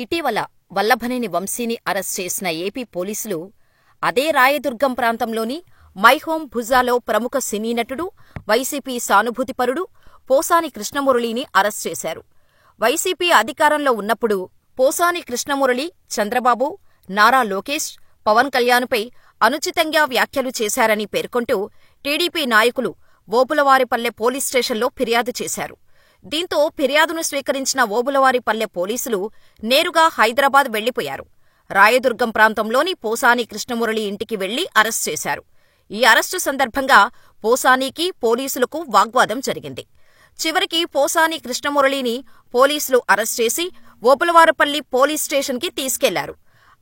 ఇటీవల వల్లభనేని వంశీని అరెస్ట్ చేసిన ఏపీ పోలీసులు అదే రాయదుర్గం ప్రాంతంలోని మైహోం భుజాలో ప్రముఖ సినీ నటుడు, వైసీపీ సానుభూతిపరుడు పోసాని కృష్ణమురళిని అరెస్ట్ చేశారు. వైసీపీ అధికారంలో ఉన్నప్పుడు పోసాని కృష్ణమురళి చంద్రబాబు, నారా లోకేష్, పవన్ కళ్యాణ్పై అనుచితంగా వ్యాఖ్యలు చేశారని పేర్కొంటూ టీడీపీ నాయకులు ఓబుళవారిపల్లె పోలీస్ స్టేషన్లో ఫిర్యాదు చేశారు. దీంతో ఫిర్యాదును స్వీకరించిన ఓబుళవారిపల్లె పోలీసులు నేరుగా హైదరాబాద్ వెళ్లిపోయారు. రాయదుర్గం ప్రాంతంలోని పోసాని కృష్ణమురళి ఇంటికి వెళ్లి అరెస్ట్ చేశారు. ఈ అరెస్టు సందర్భంగా పోసానికి పోలీసులకు వాగ్వాదం జరిగింది. చివరికి పోసాని కృష్ణమురళిని పోలీసులు అరెస్ట్ చేసి ఓబుళవారిపల్లి పోలీస్ స్టేషన్కి తీసుకెళ్లారు.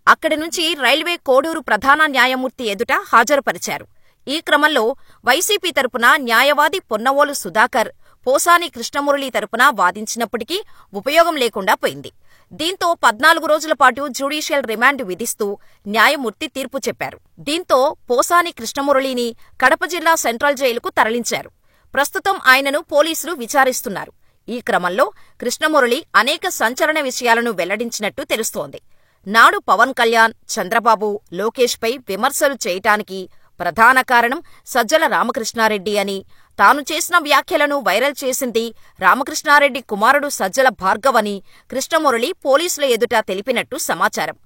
అక్కడి నుంచి రైల్వే కోడూరు ప్రధాన న్యాయమూర్తి ఎదుట హాజరుపరిచారు. ఈ క్రమంలో వైసీపీ తరపున న్యాయవాది పొన్నవోలు సుధాకర్ పోసాని కృష్ణమురళి తరపున వాదించినప్పటికీ ఉపయోగం లేకుండా పోయింది. దీంతో 14 రోజుల పాటు జ్యుడిషియల్ రిమాండ్ విధిస్తూ న్యాయమూర్తి తీర్పు చెప్పారు. దీంతో పోసాని కృష్ణమురళిని కడప జిల్లా సెంట్రల్ జైలుకు తరలించారు. ప్రస్తుతం ఆయనను పోలీసులు విచారిస్తున్నారు. ఈ క్రమంలో కృష్ణమురళి అనేక సంచలన విషయాలను వెల్లడించినట్టు తెలుస్తోంది. నాడు పవన్ కళ్యాణ్, చంద్రబాబు, లోకేష్పై విమర్శలు చేయటానికి ప్రధాన కారణం సజ్జల రామకృష్ణారెడ్డి అని, తాను చేసిన వ్యాఖ్యలను వైరల్ చేసింది రామకృష్ణారెడ్డి కుమారుడు సజ్జల భార్గవ్ అని కృష్ణమురళి పోలీసుల ఎదుట తెలిపినట్టు సమాచారం.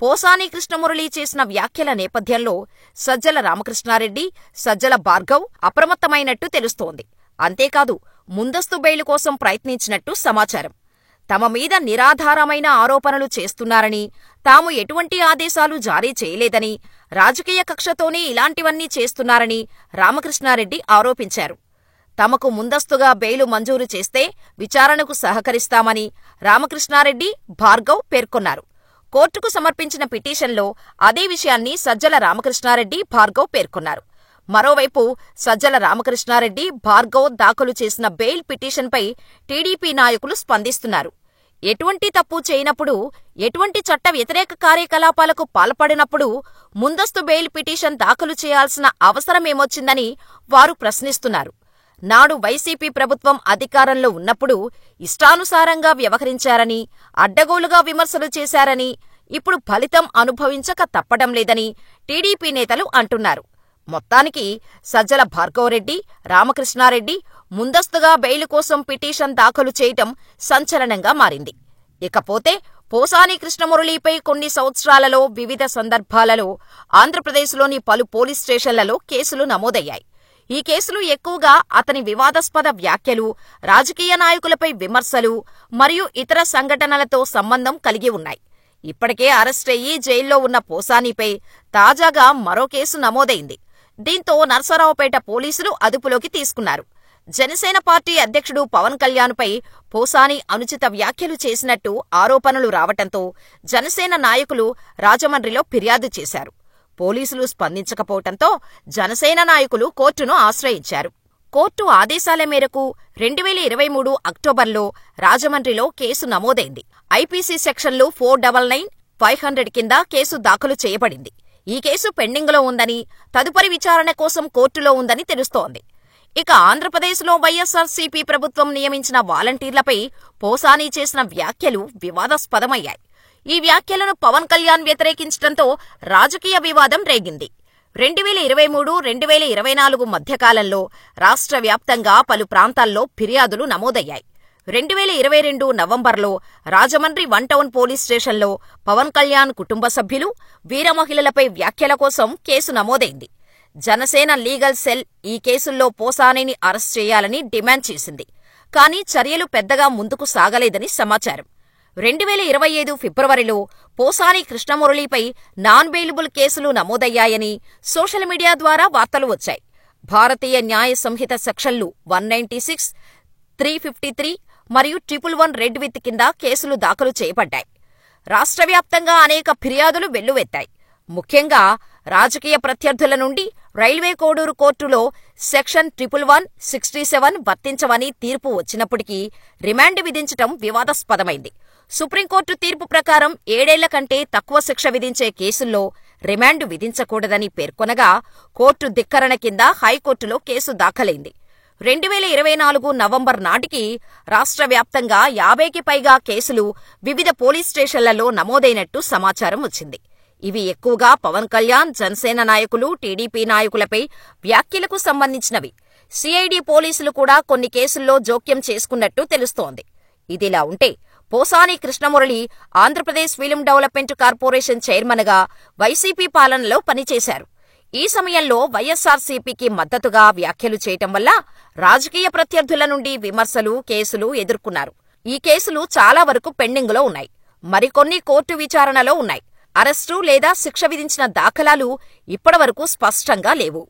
పోసాని కృష్ణమురళి చేసిన వ్యాఖ్యల నేపథ్యంలో సజ్జల రామకృష్ణారెడ్డి, సజ్జల భార్గవ్ అప్రమత్తమైనట్టు తెలుస్తోంది. అంతేకాదు, ముందస్తు బెయిల్ కోసం ప్రయత్నించినట్టు సమాచారం. తమ మీద నిరాధారమైన ఆరోపణలు చేస్తున్నారని, తాము ఎటువంటి ఆదేశాలు జారీ చేయలేదని, రాజకీయ కక్షతోనే ఇలాంటివన్నీ చేస్తున్నారని రామకృష్ణారెడ్డి ఆరోపించారు. తమకు ముందస్తుగా బెయిలు మంజూరు చేస్తే విచారణకు సహకరిస్తామని రామకృష్ణారెడ్డి, భార్గవ్ పేర్కొన్నారు. కోర్టుకు సమర్పించిన పిటిషన్లో అదే విషయాన్ని సజ్జల రామకృష్ణారెడ్డి, భార్గవ్ పేర్కొన్నారు. మరోవైపు సజ్జల రామకృష్ణారెడ్డి, భార్గవ్ దాఖలు చేసిన బెయిల్ పిటిషన్పై టీడీపీ నాయకులు స్పందిస్తున్నారు. ఎటువంటి తప్పు చేయనప్పుడు, ఎటువంటి చట్ట వ్యతిరేక కార్యకలాపాలకు పాల్పడినప్పుడు ముందస్తు బెయిల్ పిటిషన్ దాఖలు చేయాల్సిన అవసరమేమొచ్చిందని వారు ప్రశ్నిస్తున్నారు. నాడు వైసీపీ ప్రభుత్వం అధికారంలో ఉన్నప్పుడు ఇష్టానుసారంగా వ్యవహరించారని, అడ్డగోలుగా విమర్శలు చేశారని, ఇప్పుడు ఫలితం అనుభవించక తప్పడం లేదని టీడీపీ నేతలు అంటున్నారు. మొత్తానికి సజ్జల భార్గవరెడ్డి, రామకృష్ణారెడ్డి ముందస్తుగా బెయిల్ కోసం పిటిషన్ దాఖలు చేయటం సంచలనంగా మారింది. ఇకపోతే పోసాని కృష్ణమురళిపై కొన్ని సంవత్సరాలలో వివిధ సందర్భాలలో ఆంధ్రప్రదేశ్లోని పలు పోలీస్ స్టేషన్లలో కేసులు నమోదయ్యాయి. ఈ కేసులు ఎక్కువగా అతని వివాదాస్పద వ్యాఖ్యలు, రాజకీయ నాయకులపై విమర్శలు మరియు ఇతర సంఘటనలతో సంబంధం కలిగి ఉన్నాయి. ఇప్పటికే అరెస్టయ్యి జైల్లో ఉన్న పోసానిపై తాజాగా మరో కేసు నమోదైంది. దీంతో నర్సరావుపేట పోలీసులు అదుపులోకి తీసుకున్నారు. జనసేన పార్టీ అధ్యక్షుడు పవన్ కళ్యాణ్పై పోసాని అనుచిత వ్యాఖ్యలు చేసినట్టు ఆరోపణలు రావటంతో జనసేన నాయకులు రాజమండ్రిలో ఫిర్యాదు చేశారు. పోలీసులు స్పందించకపోవటంతో జనసేన నాయకులు కోర్టును ఆశ్రయించారు. కోర్టు ఆదేశాల మేరకు 2023 అక్టోబర్లో రాజమండ్రిలో కేసు నమోదైంది. ఐపీసీ సెక్షన్లు 499, 500 కింద కేసు దాఖలు చేయబడింది. ఈ కేసు పెండింగ్లో ఉందని, తదుపరి విచారణ కోసం కోర్టులో ఉందని తెలుస్తోంది. ఇక ఆంధ్రప్రదేశ్లో వైఎస్సార్సీపీ ప్రభుత్వం నియమించిన వాలంటీర్లపై పోసాని చేసిన వ్యాఖ్యలు వివాదాస్పదమయ్యాయి. ఈ వ్యాఖ్యలను పవన్ కళ్యాణ్ వ్యతిరేకించడంతో రాజకీయ వివాదం రేగింది. 2023, 2024 మధ్యకాలంలో రాష్ట్ర వ్యాప్తంగా పలు ప్రాంతాల్లో ఫిర్యాదులు నమోదయ్యాయి. 2022 నవంబర్లో రాజమండ్రి 1 టౌన్ పోలీస్ స్టేషన్లో పవన్ కళ్యాణ్ కుటుంబ సభ్యులు, వీర మహిళలపై వ్యాఖ్యల కోసం కేసు నమోదైంది. జనసేన లీగల్ సెల్ ఈ కేసుల్లో పోసానిని అరెస్ట్ చేయాలని డిమాండ్ చేసింది. కానీ చర్యలు పెద్దగా ముందుకు సాగలేదని సమాచారం. 2025 ఫిబ్రవరిలో పోసాని కృష్ణమురళిపై నాన్ బెయిలబుల్ కేసులు నమోదయ్యాయని సోషల్ మీడియా ద్వారా వార్తలు వచ్చాయి. భారతీయ న్యాయ సంహిత సెక్షన్లు 196, 353 మరియు 111 రెడ్ విత్ కింద కేసులు దాఖలు చేయబడ్డాయి. రాష్ట్ర వ్యాప్తంగా అనేక ఫిర్యాదులు వెల్లువెత్తాయి. ముఖ్యంగా రాజకీయ ప్రత్యర్థుల నుండి రైల్వే కోడూరు కోర్టులో సెక్షన్ 111, 67 వర్తించవని తీర్పు వచ్చినప్పటికీ రిమాండ్ విధించటం వివాదాస్పదమైంది. సుప్రీంకోర్టు తీర్పు ప్రకారం 7 ఏళ్ల కంటే తక్కువ శిక్ష విధించే కేసుల్లో రిమాండ్ విధించకూడదని పేర్కొనగా కోర్టు ధిక్కరణ కింద హైకోర్టులో కేసు దాఖలైంది. 2024 నవంబర్ నాటికి రాష్ట్ర వ్యాప్తంగా 50కి పైగా కేసులు వివిధ పోలీస్ స్టేషన్లలో నమోదైనట్టు సమాచారం వచ్చింది. ఇవి ఎక్కువగా పవన్ కళ్యాణ్, జనసేన నాయకులు, టీడీపీ నాయకులపై వ్యాఖ్యలకు సంబంధించినవి. సిఐడి పోలీసులు కూడా కొన్ని కేసుల్లో జోక్యం చేసుకున్నట్టు తెలుస్తోంది. ఇదిలా ఉంటే Posani Krishna Murali Andhra Pradesh film development corporation చైర్మన్గా వైసీపీ పాలనలో పనిచేశారు. ఈ సమయంలో వైఎస్సార్సీపీకి మద్దతుగా వ్యాఖ్యలు చేయటం వల్ల రాజకీయ ప్రత్యర్థుల నుండి విమర్శలు, కేసులు ఎదుర్కొన్నారు. ఈ కేసులు చాలా వరకు పెండింగులో ఉన్నాయి. మరికొన్ని కోర్టు విచారణలో ఉన్నాయి. అరెస్టు లేదా శిక్ష విధించిన దాఖలాలు ఇప్పటివరకు స్పష్టంగా లేవు.